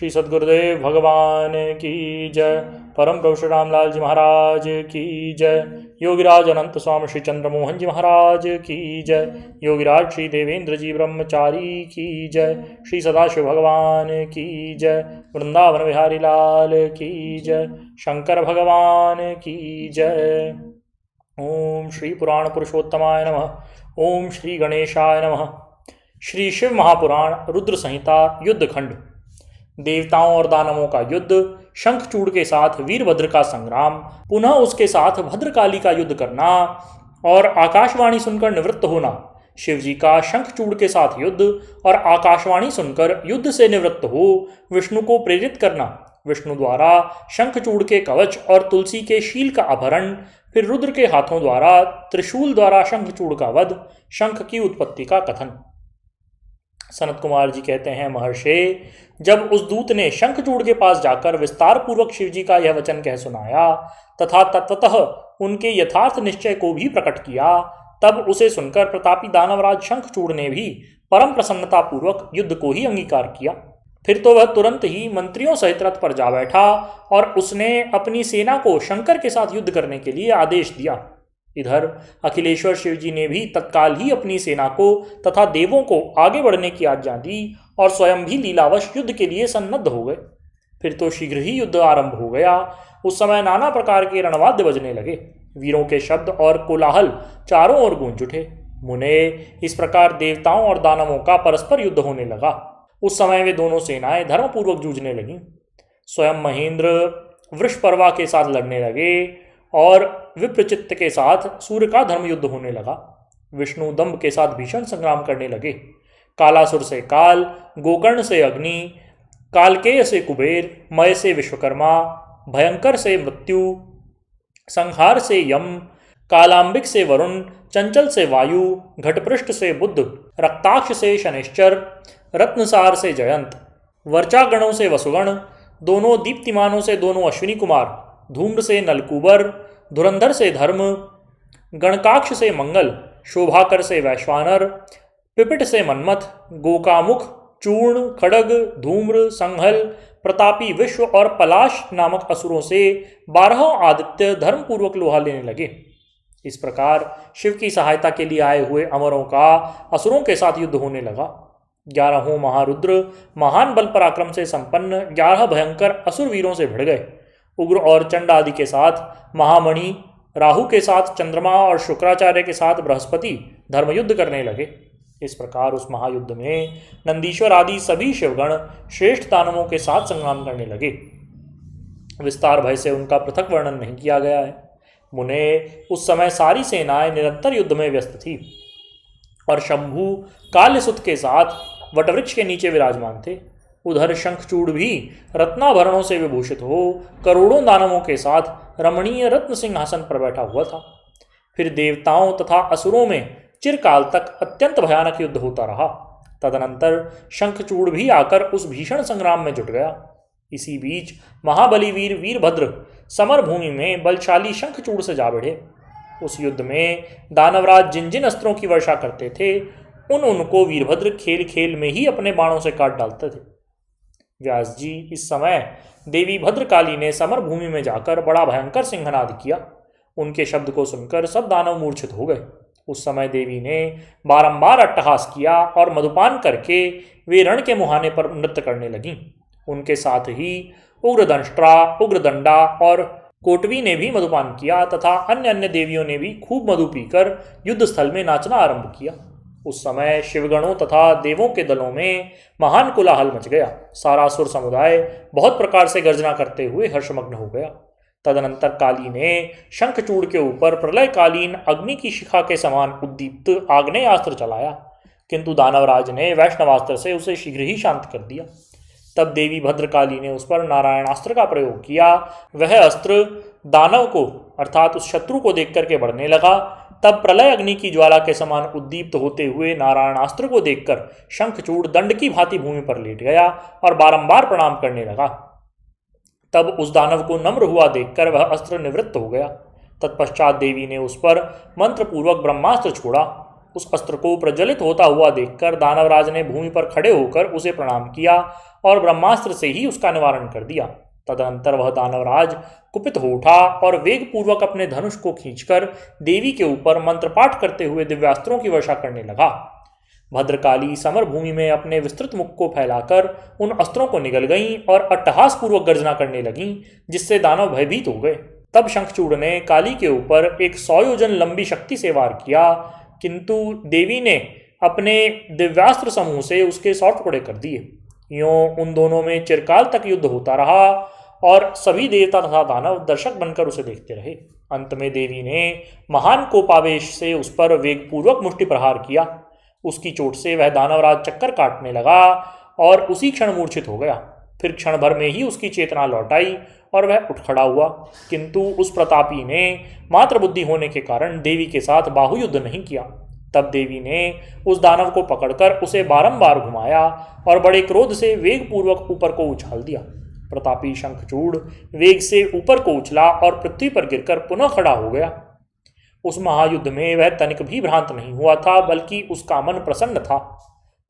श्री सद्गुरुदेव भगवान की जय। परम प्रभु श्री रामलाल जी महाराज की जय। योगीराज अनंत स्वामी श्री चंद्रमोहन जी महाराज की जय। योगीराज श्री देवेंद्र जी ब्रह्मचारी की जय। श्री सदाशिव भगवान की जय। वृंदावन बिहारी लाल की जय। शंकर भगवान की जय। ओम श्री पुराण पुरुषोत्तमाय नमः। ओम श्री गणेशाय नमः। श्री शिव महापुराण रुद्र संहिता युद्धखंड। देवताओं और दानवों का युद्ध, शंखचूड़ के साथ वीरभद्र का संग्राम, पुनः उसके साथ भद्रकाली का युद्ध करना और आकाशवाणी सुनकर निवृत्त होना। शिवजी का शंखचूड़ के साथ युद्ध और आकाशवाणी सुनकर युद्ध से निवृत्त हो विष्णु को प्रेरित करना। विष्णु द्वारा शंखचूड़ के कवच और तुलसी के शील का अपहरण, फिर रुद्र के हाथों द्वारा त्रिशूल द्वारा शंखचूड़ का वध, शंख की उत्पत्ति का कथन। सनत कुमार जी कहते हैं, महर्षि, जब उस दूत ने शंखचूड़ के पास जाकर विस्तार पूर्वक शिवजी का यह वचन कह सुनाया तथा तत्वतः उनके यथार्थ निश्चय को भी प्रकट किया, तब उसे सुनकर प्रतापी दानवराज शंखचूड़ ने भी परम प्रसन्नता पूर्वक युद्ध को ही अंगीकार किया। फिर तो वह तुरंत ही मंत्रियों सहित रथ पर जा बैठा और उसने अपनी सेना को शंकर के साथ युद्ध करने के लिए आदेश दिया। इधर अखिलेश्वर शिवजी ने भी तत्काल ही अपनी सेना को तथा देवों को आगे बढ़ने की आज्ञा दी और स्वयं भी लीलावश युद्ध के लिए सन्नद्ध हो गए। फिर तो शीघ्र ही युद्ध आरंभ हो गया। उस समय नाना प्रकार के रणवाद्य बजने लगे। वीरों के शब्द और कोलाहल चारों ओर गूंज उठे। मुने, इस प्रकार देवताओं और दानवों का परस्पर युद्ध होने लगा। उस समय वे दोनों सेनाएं धर्मपूर्वक जूझने लगीं। स्वयं महेंद्र वृषपर्वा के साथ लड़ने लगे और विप्रचित्त के साथ सूर्य का धर्म युद्ध होने लगा। विष्णु दंभ के साथ भीषण संग्राम करने लगे। कालासुर से काल, गोकर्ण से अग्नि, कालकेय से कुबेर, मय से विश्वकर्मा, भयंकर से मृत्यु, संहार से यम, कालांबिक से वरुण, चंचल से वायु, घटपृष्ठ से बुद्ध, रक्ताक्ष से शनिश्चर, रत्नसार से जयंत, वर्चागणों से वसुगण, दोनों दीप्तिमानों से दोनों अश्विनी कुमार, धूम्र से नलकुबर, धुरंधर से धर्म, गणकाक्ष से मंगल, शोभाकर से वैश्वानर, पिपिट से मन्मथ, गोकामुख, चूर्ण, खड़ग, धूम्र, संहल, प्रतापी विश्व और पलाश नामक असुरों से 12 आदित्य धर्मपूर्वक लोहा लेने लगे। इस प्रकार शिव की सहायता के लिए आए हुए अमरों का असुरों के साथ युद्ध होने लगा। 11 महारुद्र महान बल पराक्रम से संपन्न 11 भयंकर असुर वीरों से भिड़ गए। उग्र और चंड आदि के साथ महामणि, राहु के साथ चंद्रमा और शुक्राचार्य के साथ बृहस्पति धर्मयुद्ध करने लगे। इस प्रकार उस महायुद्ध में नंदीश्वर आदि सभी शिवगण श्रेष्ठ दानवों के साथ संग्राम करने लगे। विस्तार भय से उनका पृथक वर्णन नहीं किया गया है। मुने, उस समय सारी सेनाएं निरंतर युद्ध में व्यस्त थी और शंभु काल्यसुत के साथ वटवृक्ष के नीचे विराजमान थे। उधर शंखचूड़ भी रत्नाभरणों से विभूषित हो करोड़ों दानवों के साथ रमणीय रत्न सिंहासन पर बैठा हुआ था। फिर देवताओं तथा असुरों में चिरकाल तक अत्यंत भयानक युद्ध होता रहा। तदनंतर शंखचूड़ भी आकर उस भीषण संग्राम में जुट गया। इसी बीच महाबली वीर वीरभद्र समर भूमि में बलशाली शंखचूड़ से जा भिड़े। उस युद्ध में दानवराज जिन जिन अस्त्रों की वर्षा करते थे उनको वीरभद्र खेल खेल में ही अपने बाणों से काट डालते थे। व्यास जी, इस समय देवी भद्रकाली ने समर भूमि में जाकर बड़ा भयंकर सिंहनाद किया। उनके शब्द को सुनकर सब दानव मूर्छित हो गए। उस समय देवी ने बारंबार अट्टहास किया और मधुपान करके वे रण के मुहाने पर नृत्य करने लगीं। उनके साथ ही उग्रदंष्ट्रा, उग्रदंडा और कोटवी ने भी मधुपान किया तथा अन्य अन्य देवियों ने भी खूब मधु पीकर युद्ध स्थल में नाचना आरंभ किया। उस समय शिवगणों तथा देवों के दलों में महान कोलाहल मच गया। सारा असुर समुदाय बहुत प्रकार से गर्जना करते हुए हर्षमग्न हो गया। तदनंतर काली ने शंखचूड़ के ऊपर प्रलयकालीन अग्नि की शिखा के समान उद्दीप्त आग्नेयास्त्र चलाया, किंतु दानवराज ने वैष्णवास्त्र से उसे शीघ्र ही शांत कर दिया। तब देवी भद्रकाली ने उस पर नारायणास्त्र का प्रयोग किया। वह अस्त्र दानव को अर्थात उस शत्रु को देख करके बढ़ने लगा। तब प्रलय अग्नि की ज्वाला के समान उद्दीप्त होते हुए नारायणास्त्र को देखकर शंखचूड़ दंड की भांति भूमि पर लेट गया और बारंबार प्रणाम करने लगा। तब उस दानव को नम्र हुआ देखकर वह अस्त्र निवृत्त हो गया। तत्पश्चात देवी ने उस पर मंत्रपूर्वक ब्रह्मास्त्र छोड़ा। उस अस्त्र को प्रज्वलित होता हुआ देखकर दानवराज ने भूमि पर खड़े होकर उसे प्रणाम किया और ब्रह्मास्त्र से ही उसका निवारण कर दिया। तदनंतर वह दानवराज कुपित हो उठा और वेगपूर्वक अपने धनुष को खींचकर देवी के ऊपर मंत्रपाठ करते हुए दिव्यास्त्रों की वर्षा करने लगा। भद्रकाली समर भूमि में अपने विस्तृत मुख को फैलाकर उन अस्त्रों को निगल गईं और अट्टहासपूर्वक गर्जना करने लगीं, जिससे दानव भयभीत हो गए। तब शंखचूड़ ने काली के ऊपर एक 100 योजन लंबी शक्ति से वार किया, किंतु देवी ने अपने दिव्यास्त्र समूह से उसके 100 टुकड़े कर दिए। यूं उन दोनों में चिरकाल तक युद्ध होता रहा और सभी देवता तथा दानव दर्शक बनकर उसे देखते रहे। अंत में देवी ने महान कोपावेश से उस पर वेगपूर्वक मुष्टि प्रहार किया। उसकी चोट से वह दानवराज चक्कर काटने लगा और उसी क्षण मूर्छित हो गया। फिर क्षण भर में ही उसकी चेतना लौट आई और वह उठ खड़ा हुआ, किंतु उस प्रतापी ने मात्र बुद्धि होने के कारण देवी के साथ बाहुयुद्ध नहीं किया। तब देवी ने उस दानव को पकड़कर उसे बारंबार घुमाया और बड़े क्रोध से वेगपूर्वक ऊपर को उछाल दिया। प्रतापी शंखचूड़ वेग से ऊपर को उछला और पृथ्वी पर गिरकर पुनः खड़ा हो गया। उस महायुद्ध में वह तनिक भी भ्रांत नहीं हुआ था, बल्कि उसका मन प्रसन्न था।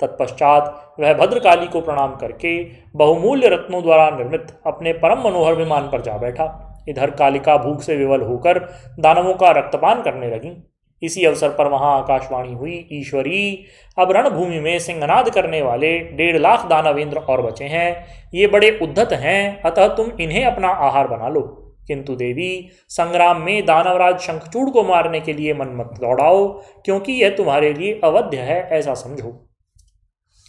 तत्पश्चात वह भद्रकाली को प्रणाम करके बहुमूल्य रत्नों द्वारा निर्मित अपने परम मनोहर विमान पर जा बैठा। इधर कालिका भूख से विवल होकर दानवों का रक्तपान करने लगी। इसी अवसर पर वहां आकाशवाणी हुई, ईश्वरी, अब रणभूमि में सिंहनाद करने वाले 1.5 लाख दानवेंद्र और बचे हैं। ये बड़े उद्धत हैं, अतः तुम इन्हें अपना आहार बना लो। किंतु देवी, संग्राम में दानवराज शंखचूड़ को मारने के लिए मन मत दौड़ाओ, क्योंकि यह तुम्हारे लिए अवध्य है, ऐसा समझो।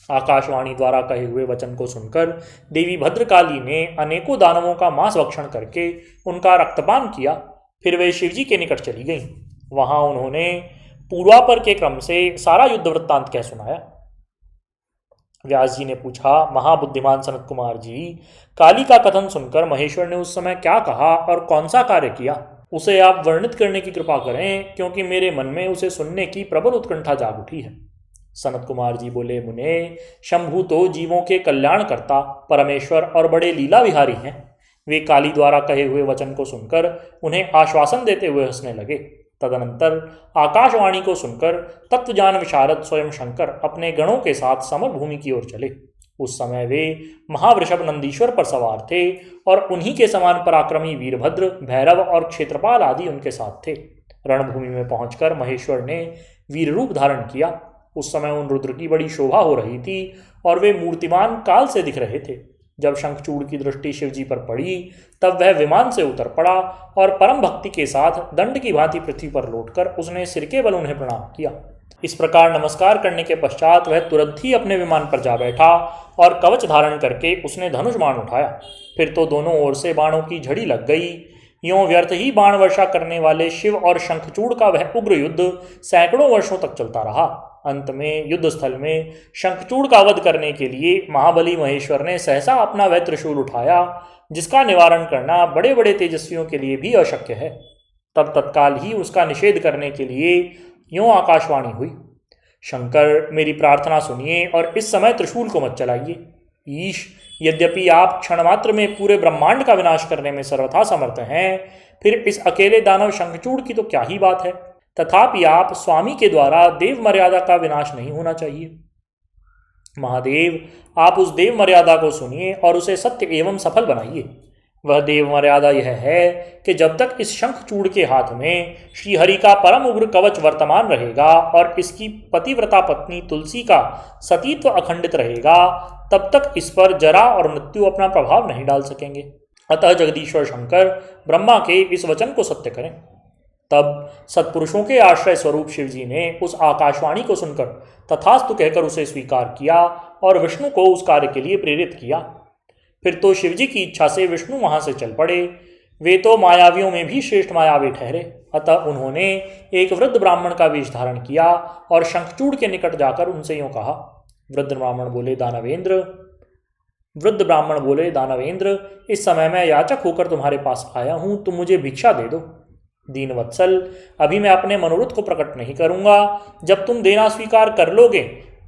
आकाशवाणी द्वारा कहे हुए वचन को सुनकर देवी भद्रकाली ने अनेकों दानवों का मांस भक्षण करके उनका रक्तपान किया। फिर वे शिवजी के निकट चली गईं। वहां उन्होंने पूर्वापर के क्रम से सारा युद्ध वृत्तांत कह सुनाया। व्यास जी ने पूछा, महाबुद्धिमान सनत कुमार जी, काली का कथन सुनकर महेश्वर ने उस समय क्या कहा और कौन सा कार्य किया, उसे आप वर्णित करने की कृपा करें, क्योंकि मेरे मन में उसे सुनने की प्रबल उत्कंठा जाग उठी है। सनत कुमार जी बोले, मुने, शंभु तो जीवों के कल्याण करता परमेश्वर और बड़े लीला विहारी हैं। वे काली द्वारा कहे हुए वचन को सुनकर उन्हें आश्वासन देते हुए हंसने लगे। तदनंतर आकाशवाणी को सुनकर तत्वज्ञान विशारद स्वयं शंकर अपने गणों के साथ समर भूमि की ओर चले। उस समय वे महावृषभ नंदीश्वर पर सवार थे और उन्हीं के समान पराक्रमी वीरभद्र, भैरव और क्षेत्रपाल आदि उनके साथ थे। रणभूमि में पहुंचकर महेश्वर ने वीर रूप धारण किया। उस समय उन रुद्र की बड़ी शोभा हो रही थी और वे मूर्तिमान काल से दिख रहे थे। जब शंखचूड़ की दृष्टि शिवजी पर पड़ी, तब वह विमान से उतर पड़ा और परम भक्ति के साथ दंड की भांति पृथ्वी पर लौटकर उसने सिर के बल उन्हें प्रणाम किया। इस प्रकार नमस्कार करने के पश्चात वह तुरंत ही अपने विमान पर जा बैठा और कवच धारण करके उसने धनुष बाण उठाया। फिर तो दोनों ओर से बाणों की झड़ी लग गई। यूं व्यर्थ ही बाण वर्षा करने वाले शिव और शंखचूड़ का वह उग्र युद्ध सैकड़ों वर्षों तक चलता रहा। अंत में युद्ध स्थल में शंखचूड़ का वध करने के लिए महाबली महेश्वर ने सहसा अपना वह त्रिशूल उठाया, जिसका निवारण करना बड़े बड़े तेजस्वियों के लिए भी अशक्य है। तब तत्काल ही उसका निषेध करने के लिए यूं आकाशवाणी हुई, शंकर, मेरी प्रार्थना सुनिए और इस समय त्रिशूल को मत चलाइए। ईश, यद्यपि आप क्षण मात्र में पूरे ब्रह्मांड का विनाश करने में सर्वथा समर्थ हैं, फिर इस अकेले दानव शंखचूड़ की तो क्या ही बात है। तथापि आप स्वामी के द्वारा देव मर्यादा का विनाश नहीं होना चाहिए। महादेव, आप उस देव मर्यादा को सुनिए और उसे सत्य एवं सफल बनाइए। वह देव मर्यादा यह है कि जब तक इस शंखचूड़ के हाथ में श्रीहरि का परम उग्र कवच वर्तमान रहेगा और इसकी पतिव्रता पत्नी तुलसी का सतीत्व अखंडित रहेगा, तब तक इस पर जरा और मृत्यु अपना प्रभाव नहीं डाल सकेंगे। अतः जगदीश्वर शंकर ब्रह्मा के इस वचन को सत्य करें। तब सत्पुरुषों के आश्रय स्वरूप शिवजी ने उस आकाशवाणी को सुनकर तथास्तु कहकर उसे स्वीकार किया और विष्णु को उस कार्य के लिए प्रेरित किया। फिर तो शिवजी की इच्छा से विष्णु वहां से चल पड़े। वे तो मायावियों में भी श्रेष्ठ मायावी ठहरे। अतः उन्होंने एक वृद्ध ब्राह्मण का वेश धारण किया और शंखचूड़ के निकट जाकर उनसे यूं कहा। वृद्ध ब्राह्मण बोले, दानवेंद्र, इस समय मैं याचक होकर तुम्हारे पास आया हूं, तुम मुझे भिक्षा दे दो। दीनवत्सल, अभी मैं अपने मनोरथ को प्रकट नहीं करूंगा। जब तुम देना स्वीकार कर लोगे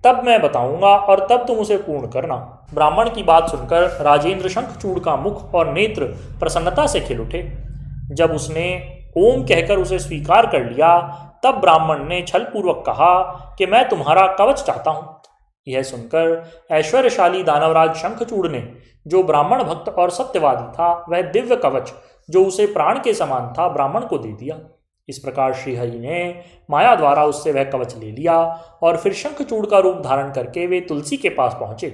तब मैं बताऊंगा और तब तुम उसे पूर्ण करना। ब्राह्मण की बात सुनकर राजेंद्र शंखचूड़ का मुख और नेत्र प्रसन्नता से खिल उठे। जब उसने ओम कहकर उसे स्वीकार कर लिया। तब ब्राह्मण ने छलपूर्वक कहा कि मैं तुम्हारा कवच चाहता हूं। यह सुनकर ऐश्वर्यशाली दानवराज शंखचूड़ ने, जो ब्राह्मण भक्त और सत्यवादी था, वह दिव्य कवच जो उसे प्राण के समान था ब्राह्मण को दे दिया। इस प्रकार श्रीहरि ने माया द्वारा उससे वह कवच ले लिया और फिर शंखचूड़ का रूप धारण करके वे तुलसी के पास पहुंचे।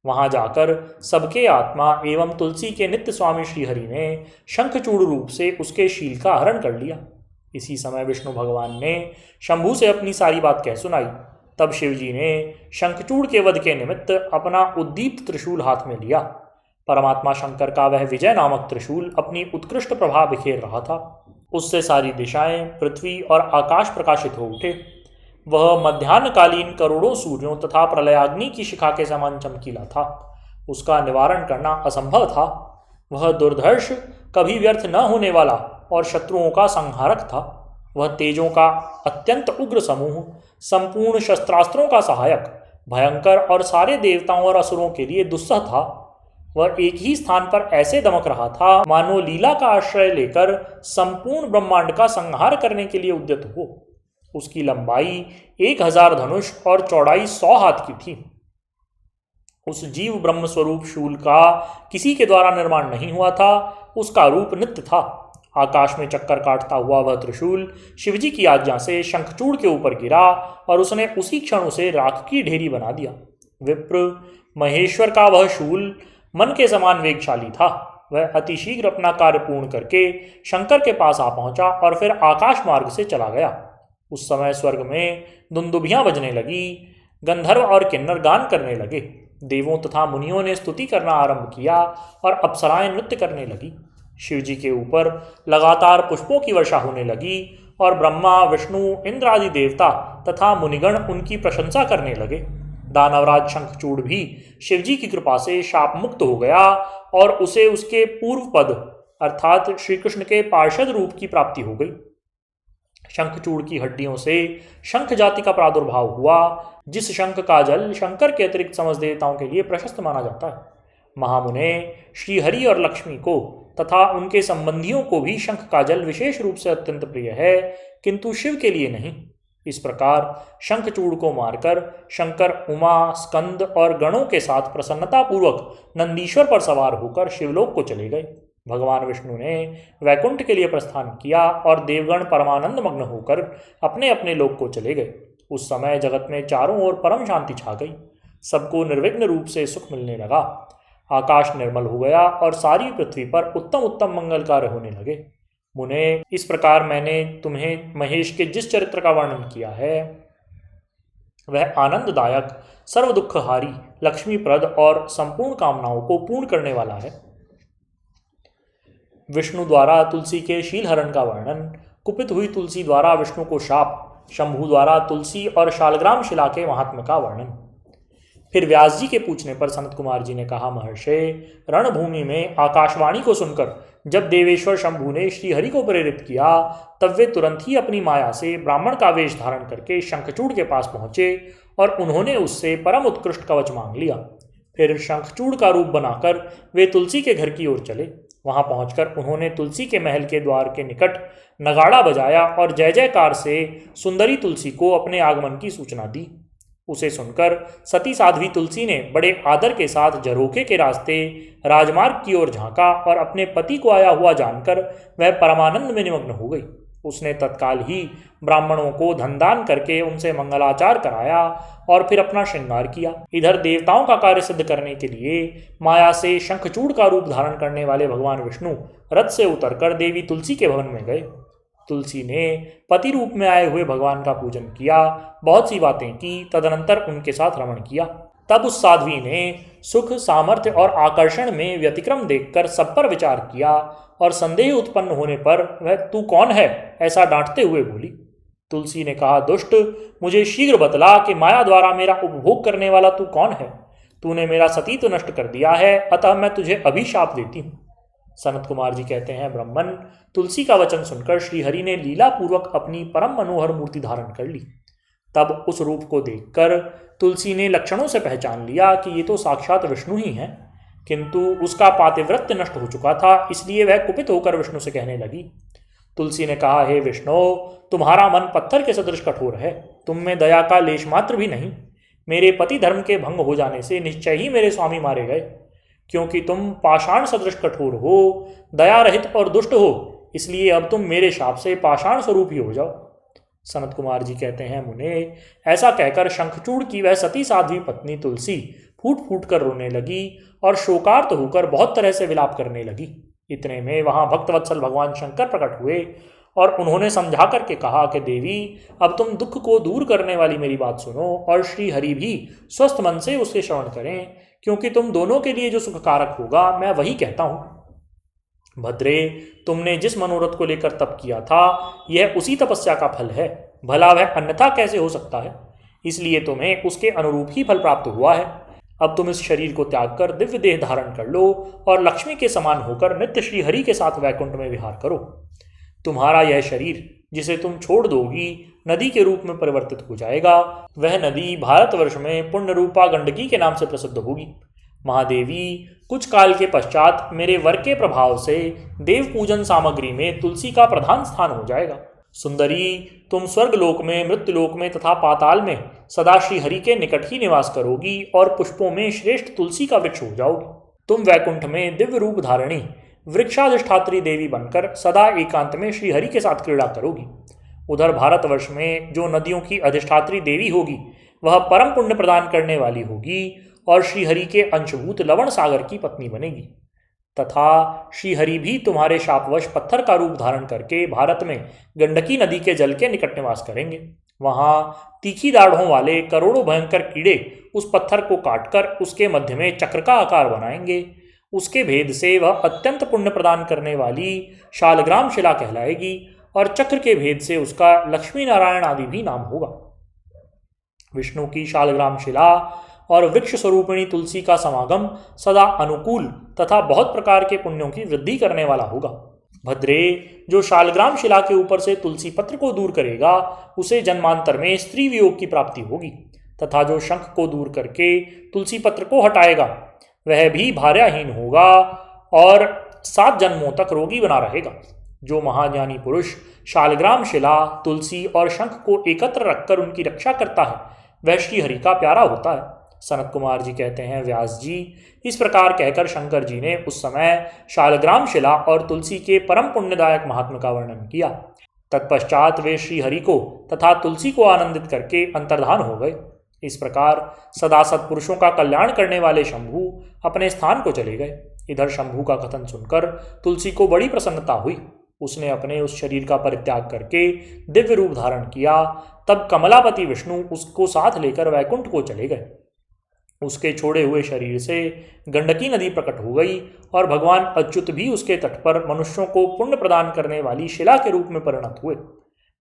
वहां जाकर सबके आत्मा एवं तुलसी के नित्य स्वामी श्रीहरि ने शंखचूड़ रूप से उसके शील का हरण कर लिया। इसी समय विष्णु भगवान ने शंभु से अपनी सारी बात कह सुनाई। तब शिवजी ने शंखचूड़ के वध के निमित्त अपना उद्दीप्त त्रिशूल हाथ में लिया। परमात्मा शंकर का वह विजय नामक त्रिशूल अपनी उत्कृष्ट प्रभा बिखेर रहा था। उससे सारी दिशाएं, पृथ्वी और आकाश प्रकाशित हो उठे। वह मध्याह्नकालीन करोड़ों सूर्यों तथा प्रलयाग्नि की शिखा के समान चमकीला था। उसका निवारण करना असंभव था। वह दुर्धर्ष, कभी व्यर्थ न होने वाला और शत्रुओं का संहारक था। वह तेजों का अत्यंत उग्र समूह, संपूर्ण शस्त्रास्त्रों का सहायक, भयंकर और सारे देवताओं और असुरों के लिए दुस्सह था। वह एक ही स्थान पर ऐसे दमक रहा था मानो लीला का आश्रय लेकर संपूर्ण ब्रह्मांड का संहार करने के लिए उद्यत हो। उसकी लंबाई 1000 धनुष और चौड़ाई 100 हाथ की थी। उस जीव ब्रह्म स्वरूप शूल का किसी के द्वारा निर्माण नहीं हुआ था। उसका रूप नित्य था। आकाश में चक्कर काटता हुआ वह त्रिशूल शिवजी की आज्ञा से शंखचूड़ के ऊपर गिरा और उसने उसी क्षण उसे राख की ढेरी बना दिया। विप्र महेश्वर का वह शूल मन के समान वेगशाली था। वह अतिशीघ्र अपना कार्य पूर्ण करके शंकर के पास आ पहुंचा और फिर आकाश मार्ग से चला गया। उस समय स्वर्ग में दुंदुभियां बजने लगी। गंधर्व और किन्नर गान करने लगे। देवों तथा मुनियों ने स्तुति करना आरंभ किया और अप्सराएं नृत्य करने लगी। शिवजी के ऊपर लगातार पुष्पों की वर्षा होने लगी और ब्रह्मा, विष्णु, इंद्र आदि देवता तथा मुनिगण उनकी प्रशंसा करने लगे। दानवराज शंखचूड़ भी शिवजी की कृपा से शाप मुक्त हो गया और उसे उसके पूर्व पद अर्थात श्री कृष्ण के पार्षद रूप की प्राप्ति हो गई। शंखचूड़ की हड्डियों से शंख जाति का प्रादुर्भाव हुआ। जिस शंख का जल शंकर के अतिरिक्त समस्त देवताओं के लिए प्रशस्त माना जाता है। महामुने श्रीहरि और लक्ष्मी को तथा उनके संबंधियों को भी शंख का जल विशेष रूप से अत्यंत प्रिय है, किंतु शिव के लिए नहीं। इस प्रकार शंखचूड़ को मारकर शंकर उमा, स्कंद और गणों के साथ प्रसन्नतापूर्वक नंदीश्वर पर सवार होकर शिवलोक को चले गए। भगवान विष्णु ने वैकुंठ के लिए प्रस्थान किया और देवगण परमानंद मग्न होकर अपने अपने लोक को चले गए। उस समय जगत में चारों ओर परम शांति छा गई। सबको निर्विघ्न रूप से सुख मिलने लगा। आकाश निर्मल हो गया और सारी पृथ्वी पर उत्तम उत्तम मंगल कार्य होने लगे। मुने, इस प्रकार मैंने तुम्हें महेश के जिस चरित्र का वर्णन किया है वह आनंददायक, सर्व दुखहारी, लक्ष्मीप्रद और संपूर्ण कामनाओं को पूर्ण करने वाला है। विष्णु द्वारा तुलसी के शीलहरण का वर्णन, कुपित हुई तुलसी द्वारा विष्णु को शाप, शंभु द्वारा तुलसी और शालग्राम शिला के महात्म्य का वर्णन। फिर व्यास जी के पूछने पर सनत कुमार जी ने कहा, महर्षि, रणभूमि में आकाशवाणी को सुनकर जब देवेश्वर शंभु ने श्रीहरि को प्रेरित किया तब वे तुरंत ही अपनी माया से ब्राह्मण का वेश धारण करके शंखचूड़ के पास पहुंचे और उन्होंने उससे परम उत्कृष्ट कवच मांग लिया। फिर शंखचूड़ का रूप बनाकर वे तुलसी के घर की ओर चले। वहां पहुंचकर उन्होंने तुलसी के महल के द्वार के निकट नगाड़ा बजाया और जय जयकार से सुंदरी तुलसी को अपने आगमन की सूचना दी। उसे सुनकर सती साध्वी तुलसी ने बड़े आदर के साथ झरोखे के रास्ते राजमार्ग की ओर झांका और अपने पति को आया हुआ जानकर वह परमानंद में निमग्न हो गई। उसने तत्काल ही ब्राह्मणों को धनदान करके उनसे मंगलाचार कराया और फिर अपना श्रृंगार किया। इधर देवताओं का कार्य सिद्ध करने के लिए माया से शंखचूड़ का रूप धारण करने वाले भगवान विष्णु रथ से उतरकर देवी तुलसी के भवन में गए। तुलसी ने पति रूप में आए हुए भगवान का पूजन किया, बहुत सी बातें की, तदनंतर उनके साथ रमण किया। तब उस साध्वी ने सुख, सामर्थ्य और आकर्षण में व्यतिक्रम देखकर सब पर विचार किया और संदेह उत्पन्न होने पर वह तू कौन है ऐसा डांटते हुए बोली। तुलसी ने कहा, दुष्ट, मुझे शीघ्र बतला कि माया द्वारा मेरा उपभोग करने वाला तू कौन है। तूने मेरा सतीत्व नष्ट कर दिया है, अतः मैं तुझे अभी शाप देती हूँ। सनत कुमार जी कहते हैं, ब्राह्मण, तुलसी का वचन सुनकर श्रीहरि ने लीला पूर्वक अपनी परम मनोहर मूर्ति धारण कर ली। तब उस रूप को देखकर तुलसी ने लक्षणों से पहचान लिया कि ये तो साक्षात विष्णु ही हैं, किंतु उसका पातिव्रत्य नष्ट हो चुका था, इसलिए वह कुपित होकर विष्णु से कहने लगी, तुलसी ने कहा, हे विष्णु, तुम्हारा मन पत्थर के सदृश कठोर है, तुम में दया का लेश मात्र भी नहीं। मेरे पति धर्म के भंग हो जाने से निश्चय ही मेरे स्वामी मारे गए। क्योंकि तुम पाषाण सदृश कठोर हो, दया रहित और दुष्ट हो, इसलिए अब तुम मेरे शाप से पाषाण स्वरूप ही हो जाओ। सनत कुमार जी कहते हैं, मुने, ऐसा कहकर शंखचूड़ की वह सती साध्वी पत्नी तुलसी फूट फूट कर रोने लगी और शोकार्त होकर बहुत तरह से विलाप करने लगी। इतने में वहां भक्तवत्सल भगवान शंकर प्रकट हुए और उन्होंने समझा करके कहा कि देवी, अब तुम दुख को दूर करने वाली मेरी बात सुनो और श्री हरि भी स्वस्थ मन से उसके श्रवण करें, क्योंकि तुम दोनों के लिए जो सुखकारक होगा मैं वही कहता हूं। भद्रे, तुमने जिस मनोरथ को लेकर तप किया था, यह उसी तपस्या का फल है। भला वह अन्यथा कैसे हो सकता है? इसलिए तुम्हें उसके अनुरूप ही फल प्राप्त हुआ है। अब तुम इस शरीर को त्याग कर दिव्य देह धारण कर लो और लक्ष्मी के समान होकर नित्य श्री हरि के साथ वैकुंठ में विहार करो। तुम्हारा यह शरीर, जिसे तुम छोड़ दोगी, नदी के रूप में परिवर्तित हो जाएगा। वह नदी भारतवर्ष में पुण्य रूपा गंडकी के नाम से प्रसिद्ध होगी। महादेवी, कुछ काल के पश्चात मेरे वर के प्रभाव से देव पूजन सामग्री में तुलसी का प्रधान स्थान हो जाएगा। सुंदरी, तुम स्वर्गलोक में, मृत्युलोक में तथा पाताल में सदा श्री हरि के निकट ही निवास करोगी और पुष्पों में श्रेष्ठ तुलसी का वृक्ष हो जाओगी। तुम वैकुंठ में दिव्य रूप धारणी वृक्षाधिष्ठात्री देवी बनकर सदा एकांत में श्री हरि के साथ क्रीड़ा करोगी। उधर भारतवर्ष में जो नदियों की अधिष्ठात्री देवी होगी, वह परम पुण्य प्रदान करने वाली होगी और श्रीहरि के अंशभूत लवण सागर की पत्नी बनेगी। तथा श्रीहरि भी तुम्हारे शापवश पत्थर का रूप धारण करके भारत में गंडकी नदी के जल के निकट निवास करेंगे। वहां तीखी दाढ़ों वाले करोड़ों भयंकर कीड़े उस पत्थर को काटकर उसके मध्य में चक्र का आकार बनाएंगे। उसके भेद से वह अत्यंत पुण्य प्रदान करने वाली शालग्राम शिला कहलाएगी और चक्र के भेद से उसका लक्ष्मी नारायण आदि भी नाम होगा। विष्णु की शालग्राम शिला और वृक्ष स्वरूपिणी तुलसी का समागम सदा अनुकूल तथा बहुत प्रकार के पुण्यों की वृद्धि करने वाला होगा। भद्रे, जो शालग्राम शिला के ऊपर से तुलसी पत्र को दूर करेगा, उसे जन्मांतर में स्त्री वियोग की प्राप्ति होगी। तथा जो शंख को दूर करके तुलसी पत्र को हटाएगा, वह भी भार्याहीन होगा और 7 जन्मों तक रोगी बना रहेगा। जो महाज्ञानी पुरुष शालग्राम शिला, तुलसी और शंख को एकत्र रखकर उनकी रक्षा करता है, वह श्रीहरि का प्यारा होता है। सनत कुमार जी कहते हैं, व्यास जी, इस प्रकार कहकर शंकर जी ने उस समय शालग्राम शिला और तुलसी के परम पुण्यदायक महात्म का वर्णन किया। तत्पश्चात वे श्रीहरि को तथा तुलसी को आनंदित करके अंतर्धान हो गए। इस प्रकार सदा सत्पुरुषों का कल्याण करने वाले शंभु अपने स्थान को चले गए। इधर शंभु का कथन सुनकर तुलसी को बड़ी प्रसन्नता हुई। उसने अपने उस शरीर का परित्याग करके दिव्य रूप धारण किया। तब कमलापति विष्णु उसको साथ लेकर वैकुंठ को चले गए। उसके छोड़े हुए शरीर से गंडकी नदी प्रकट हो गई और भगवान अच्युत भी उसके तट पर मनुष्यों को पुण्य प्रदान करने वाली शिला के रूप में परिणत हुए।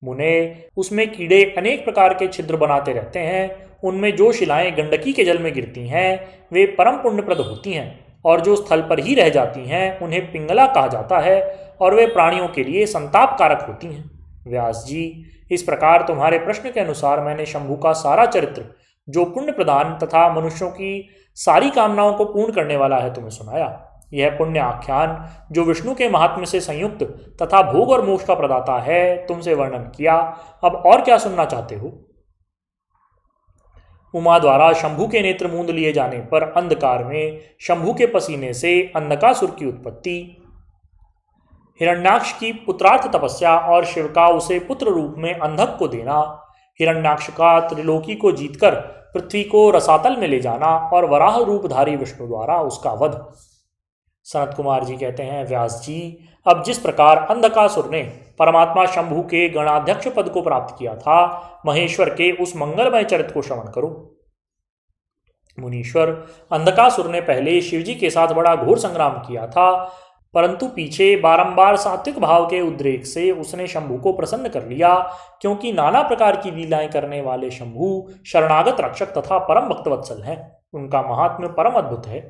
मुने, उसमें कीड़े अनेक प्रकार के छिद्र बनाते रहते हैं। उनमें जो शिलाएं गंडकी के जल में गिरती हैं, वे परम पुण्यप्रद होती हैं, और जो स्थल पर ही रह जाती हैं उन्हें पिंगला कहा जाता है और वे प्राणियों के लिए संताप कारक होती हैं। व्यास जी, इस प्रकार तुम्हारे प्रश्न के अनुसार मैंने शंभु का सारा चरित्र, जो पुण्य प्रदान तथा मनुष्यों की सारी कामनाओं को पूर्ण करने वाला है, तुम्हें सुनाया। यह पुण्य आख्यान, जो विष्णु के महात्म्य से संयुक्त तथा भोग और मोक्ष का प्रदाता है, तुमसे वर्णन किया। अब और क्या सुनना चाहते हो? उमा द्वारा शंभु के नेत्र मूंद लिए जाने पर अंधकार में शंभु के पसीने से अंधकासुर की उत्पत्ति, हिरण्याक्ष की पुत्रार्थ तपस्या और शिव का उसे पुत्र रूप में अंधक को देना, हिरण्याक्ष का त्रिलोकी को जीतकर पृथ्वी को रसातल में ले जाना और वराह रूपधारी विष्णु द्वारा उसका वध। सनत कुमार जी कहते हैं, व्यास जी, अब जिस प्रकार अंधकासुर ने परमात्मा शंभु के गणाध्यक्ष पद को प्राप्त किया था, महेश्वर के उस मंगलमय चरित्र को श्रवण करो। मुनीश्वर, अंधकासुर ने पहले शिवजी के साथ बड़ा घोर संग्राम किया था, परंतु पीछे बारंबार सात्विक भाव के उद्रेक से उसने शंभु को प्रसन्न कर लिया, क्योंकि नाना प्रकार की लीलाएं करने वाले शंभु शरणागत रक्षक तथा परम भक्तवत्सल हैं। उनका महात्म्य परम अद्भुत है।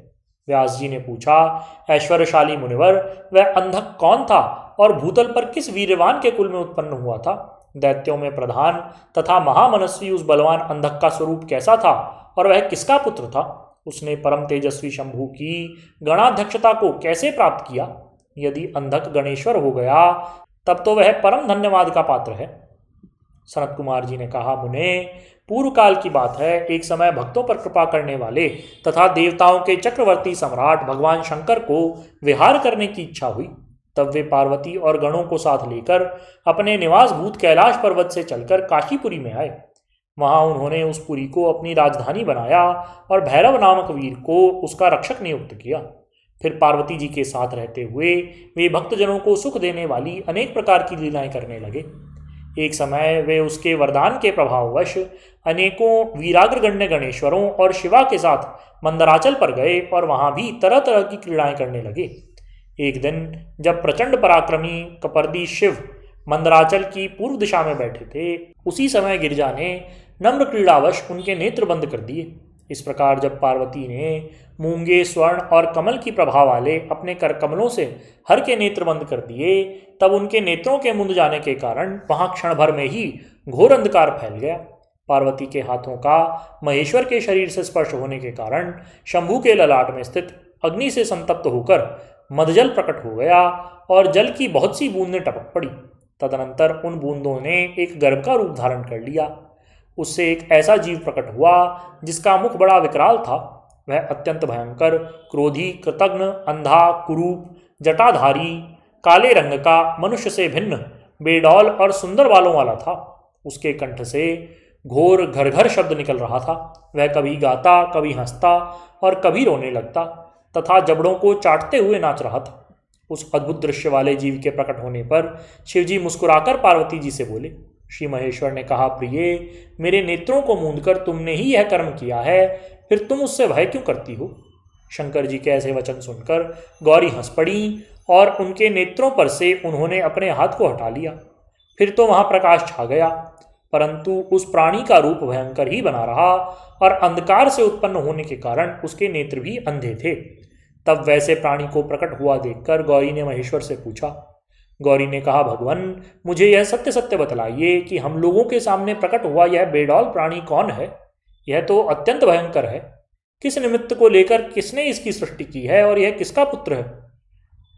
व्यास जी ने पूछा, ऐश्वर्यशाली मुनिवर, वह अंधक कौन था और भूतल पर किस वीरवान के कुल में उत्पन्न हुआ था? दैत्यों में प्रधान तथा महामनस्वी उस बलवान अंधक का स्वरूप कैसा था और वह किसका पुत्र था? उसने परम तेजस्वी शंभु की गणाध्यक्षता को कैसे प्राप्त किया? यदि अंधक गणेश्वर हो गया तब तो वह परम धन्यवाद का पात्र है। सनत कुमार जी ने कहा, मुने, पूर्व काल की बात है, एक समय भक्तों पर कृपा करने वाले तथा देवताओं के चक्रवर्ती सम्राट भगवान शंकर को विहार करने की इच्छा हुई। तब वे पार्वती और गणों को साथ लेकर अपने निवास भूत कैलाश पर्वत से चलकर काशीपुरी में आए। वहां उन्होंने उस पुरी को अपनी राजधानी बनाया और भैरव नामक वीर को उसका रक्षक नियुक्त किया। फिर पार्वती जी के साथ रहते हुए वे भक्तजनों को सुख देने वाली अनेक प्रकार की लीलाएं करने लगे। एक समय वे उसके वरदान के प्रभाववश अनेकों वीराग्रगण्य गणेश्वरों और शिवा के साथ मंदराचल पर गए और वहां भी तरह तरह की क्रीड़ाएं करने लगे। एक दिन जब प्रचंड पराक्रमी कपर्दी शिव मंदराचल की पूर्व दिशा में बैठे थे, उसी समय गिरिजा ने नम्र क्रीड़ावश उनके नेत्र बंद कर दिए। इस प्रकार जब पार्वती ने मूंगे, स्वर्ण और कमल की प्रभा वाले अपने कर कमलों से हर के नेत्र बंद कर दिए, तब उनके नेत्रों के मुंद जाने के कारण वहां क्षण भर में ही घोर अंधकार फैल गया। पार्वती के हाथों का महेश्वर के शरीर से स्पर्श होने के कारण शंभू के ललाट में स्थित अग्नि से संतप्त होकर मदजल प्रकट हो गया और जल की बहुत सी बूंदें टपक पड़ी। तदनंतर उन बूंदों ने एक गर्भ का रूप धारण कर लिया। उससे एक ऐसा जीव प्रकट हुआ जिसका मुख बड़ा विकराल था। वह अत्यंत भयंकर, क्रोधी, कृतघ्न, अंधा, कुरूप, जटाधारी, काले रंग का, मनुष्य से भिन्न, बेडौल और सुंदर बालों वाला था। उसके कंठ से घोर घर घर शब्द निकल रहा था। वह कभी गाता, कभी हंसता और कभी रोने लगता तथा जबड़ों को चाटते हुए नाच रहा था। उस अद्भुत दृश्य वाले जीव के प्रकट होने पर शिवजी मुस्कुराकर पार्वती जी से बोले। श्री महेश्वर ने कहा, प्रिय, मेरे नेत्रों को मूंदकर तुमने ही यह कर्म किया है, फिर तुम उससे भय क्यों करती हो? शंकर जी के ऐसे वचन सुनकर गौरी हंस पड़ी और उनके नेत्रों पर से उन्होंने अपने हाथ को हटा लिया। फिर तो वहां प्रकाश छा गया, परंतु उस प्राणी का रूप भयंकर ही बना रहा और अंधकार से उत्पन्न होने के कारण उसके नेत्र भी अंधे थे। तब वैसे प्राणी को प्रकट हुआ देखकर गौरी ने महेश्वर से पूछा। गौरी ने कहा, भगवान, मुझे यह सत्य सत्य बतलाइए कि हम लोगों के सामने प्रकट हुआ यह बेडौल प्राणी कौन है? यह तो अत्यंत भयंकर है। किस निमित्त को लेकर किसने इसकी सृष्टि की है और यह किसका पुत्र है?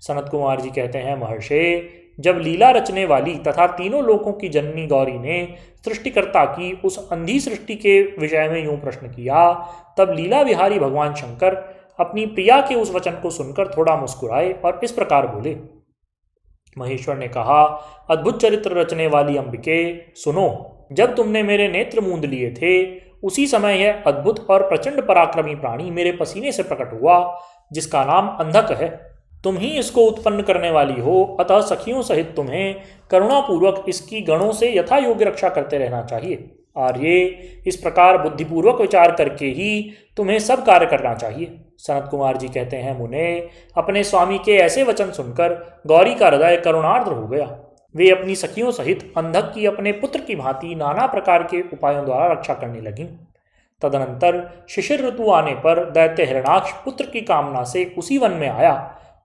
सनत कुमार जी कहते हैं, महर्षि, जब लीला रचने वाली तथा तीनों लोकों की जननी गौरी ने सृष्टिकर्ता की उस अंधी सृष्टि के विषय में यूं प्रश्न किया, तब लीला विहारी भगवान शंकर अपनी प्रिया के उस वचन को सुनकर थोड़ा मुस्कुराए और इस प्रकार बोले। महेश्वर ने कहा, अद्भुत चरित्र रचने वाली अंबिके, सुनो, जब तुमने मेरे नेत्र मूंद लिए थे, उसी समय यह अद्भुत और प्रचंड पराक्रमी प्राणी मेरे पसीने से प्रकट हुआ, जिसका नाम अंधक है। तुम ही इसको उत्पन्न करने वाली हो, अतः सखियों सहित तुम्हें करुणापूर्वक इसकी गणों से यथा योग्य रक्षा करते रहना चाहिए। आर्ये, इस प्रकार बुद्धिपूर्वक विचार करके ही तुम्हें सब कार्य करना चाहिए। सनत कुमार जी कहते हैं, मुने, अपने स्वामी के ऐसे वचन सुनकर गौरी का हृदय करुणार्द्र हो गया। वे अपनी सखियों सहित अंधक की अपने पुत्र की भांति नाना प्रकार के उपायों द्वारा रक्षा करने लगीं। तदनंतर शिशिर ऋतु आने पर दैत्य हिरणाक्ष पुत्र की कामना से उसी वन में आया,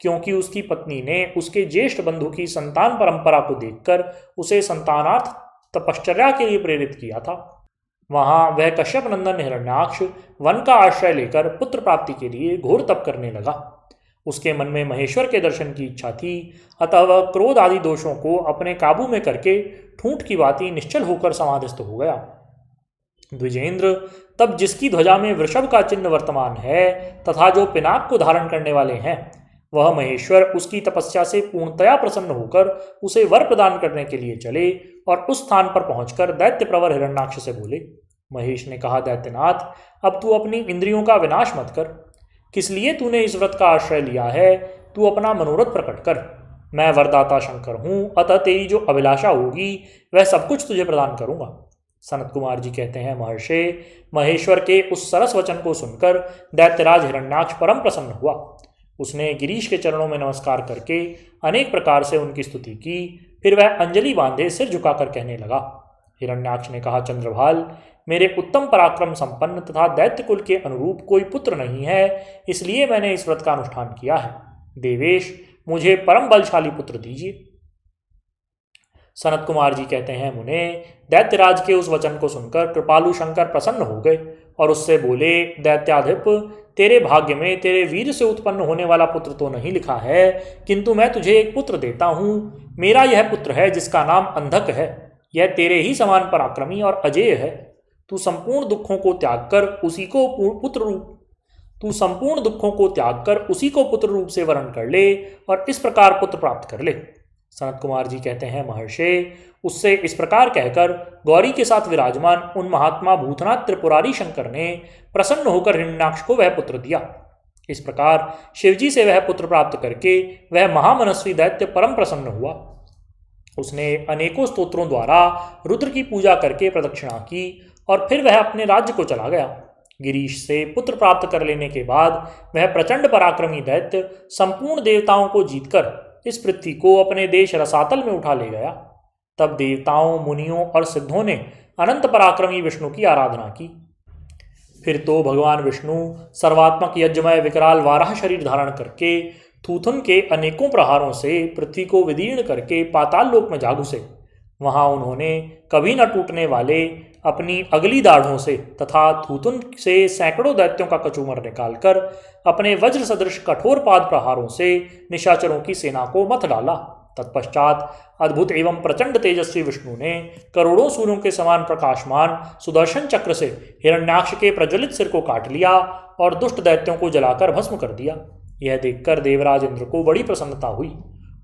क्योंकि उसकी पत्नी ने उसके ज्येष्ठ बंधु की संतान परंपरा को देखकर उसे संतानार्थ तपश्चर्या के लिए प्रेरित किया था। वहां वह कश्यप नंदन हिरण्याक्ष वन का आश्रय लेकर पुत्र प्राप्ति के लिए घोर तप करने लगा। उसके मन में महेश्वर के दर्शन की इच्छा थी, अतः वह क्रोध आदि दोषों को अपने काबू में करके ठूंठ की भांति निश्चल होकर समाधिस्थ हो गया। द्विजेंद्र, तब जिसकी ध्वजा में वृषभ का चिन्ह वर्तमान है तथा जो पिनाक को धारण करने वाले हैं, वह महेश्वर उसकी तपस्या से पूर्णतया प्रसन्न होकर उसे वर प्रदान करने के लिए चले और उस स्थान पर पहुंचकर दैत्य प्रवर हिरण्याक्ष से बोले। महेश ने कहा, दैत्यनाथ, अब तू अपनी इंद्रियों का विनाश मत कर। किस लिए तूने इस व्रत का आश्रय लिया है? तू अपना मनोरथ प्रकट कर। मैं वरदाता शंकर हूँ, अतः तेरी जो अभिलाषा होगी वह सब कुछ तुझे प्रदान करूंगा। सनत कुमार जी कहते हैं, महर्षि, महेश्वर के उस सरस वचन को सुनकर दैत्यराज हिरण्याक्ष परम प्रसन्न हुआ। उसने गिरीश के चरणों में नमस्कार करके अनेक प्रकार से उनकी स्तुति की। फिर वह अंजलि बांधे सिर झुकाकर कहने लगा। हिरण्याक्ष ने कहा, चंद्रभाल, मेरे उत्तम पराक्रम संपन्न तथा दैत्य कुल के अनुरूप कोई पुत्र नहीं है, इसलिए मैंने इस व्रत का अनुष्ठान किया है। देवेश, मुझे परम बलशाली पुत्र दीजिए। सनत कुमार जी कहते हैं, मुने, दैत्यराज के उस वचन को सुनकर कृपालु शंकर प्रसन्न हो गए और उससे बोले, दैत्याधिप, तेरे भाग्य में तेरे वीर से उत्पन्न होने वाला पुत्र तो नहीं लिखा है, किंतु मैं तुझे एक पुत्र देता हूँ। मेरा यह पुत्र है जिसका नाम अंधक है। यह तेरे ही समान पराक्रमी और अजेय है। तू संपूर्ण दुखों को त्याग कर उसी को पुत्र रूप से वर्ण कर ले और इस प्रकार पुत्र प्राप्त कर ले। सनत कुमार जी कहते हैं, महर्षि, उससे इस प्रकार कहकर गौरी के साथ विराजमान उन महात्मा भूतनाथ त्रिपुरारी शंकर ने प्रसन्न होकर हिरण्याक्ष को वह पुत्र दिया। इस प्रकार शिवजी से वह पुत्र प्राप्त करके वह महामनस्वी दैत्य परम प्रसन्न हुआ। उसने अनेकों स्तोत्रों द्वारा रुद्र की पूजा करके प्रदक्षिणा की और फिर वह अपने राज्य को चला गया। गिरीश से पुत्र प्राप्त कर लेने के बाद वह प्रचंड पराक्रमी दैत्य संपूर्ण देवताओं को जीतकर इस पृथ्वी को अपने देश रसातल में उठा ले गया। तब देवताओं, मुनियों और सिद्धों ने अनंत पराक्रमी विष्णु की आराधना की। फिर तो भगवान विष्णु सर्वात्मक यज्ञमय विकराल वाराह शरीर धारण करके थूथुन के अनेकों प्रहारों से पृथ्वी को विदीर्ण करके पाताल लोक में जा घुसे। वहां उन्होंने कभी न टूटने वाले अपनी अगली दाढ़ों से तथा थूथुन से सैकड़ों दैत्यों का कचूमर निकालकर अपने वज्र सदृश कठोर पाद प्रहारों से निशाचरों की सेना को मथ डाला। तत्पश्चात अद्भुत एवं प्रचंड तेजस्वी विष्णु ने करोड़ों सूर्यों के समान प्रकाशमान सुदर्शन चक्र से हिरण्याक्ष के प्रज्वलित सिर को काट लिया और दुष्ट दैत्यों को जलाकर भस्म कर दिया। यह देखकर देवराज इंद्र को बड़ी प्रसन्नता हुई।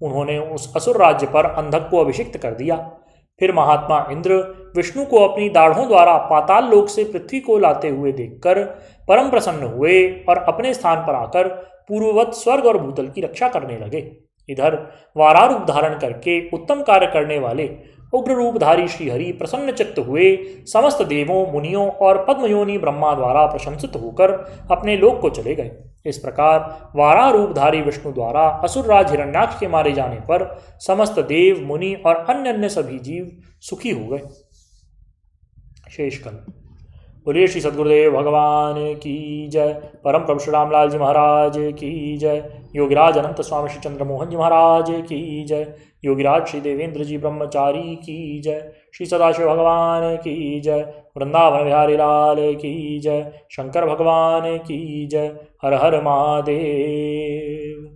उन्होंने उस असुर राज्य पर अंधक को अभिषिक्त कर दिया। फिर महात्मा इंद्र विष्णु को अपनी दाढ़ों द्वारा पाताल लोक से पृथ्वी को लाते हुए देखकर परम प्रसन्न हुए और अपने स्थान पर आकर पूर्ववत स्वर्ग और भूतल की रक्षा करने लगे। इधर वाराह रूप धारण करके उत्तम कार्य करने वाले उग्र रूपधारी श्रीहरि प्रसन्न चित्त हुए समस्त देवों, मुनियों और पद्मयोनि ब्रह्मा द्वारा प्रशंसित होकर अपने लोक को चले गए। इस प्रकार वाराह रूपधारी विष्णु द्वारा असुरराज हिरण्याक्ष के मारे जाने पर समस्त देव, मुनि और अन्य अन्य सभी जीव सुखी हो गए। शेषकल। बोलिए श्री सद्गुरुदेव भगवान की जय। परम प्रभु श्री रामलाल जी महाराज की जय। योगिराज अनंत स्वामी श्री चंद्र मोहन जी महाराज की जय। योगिराज श्री देवेंद्र जी ब्रह्मचारी की जय। श्री सदाशिव भगवान की जय। वृंदावन बिहारी लाल की जय। शंकर भगवान की जय। हर हर महादेव।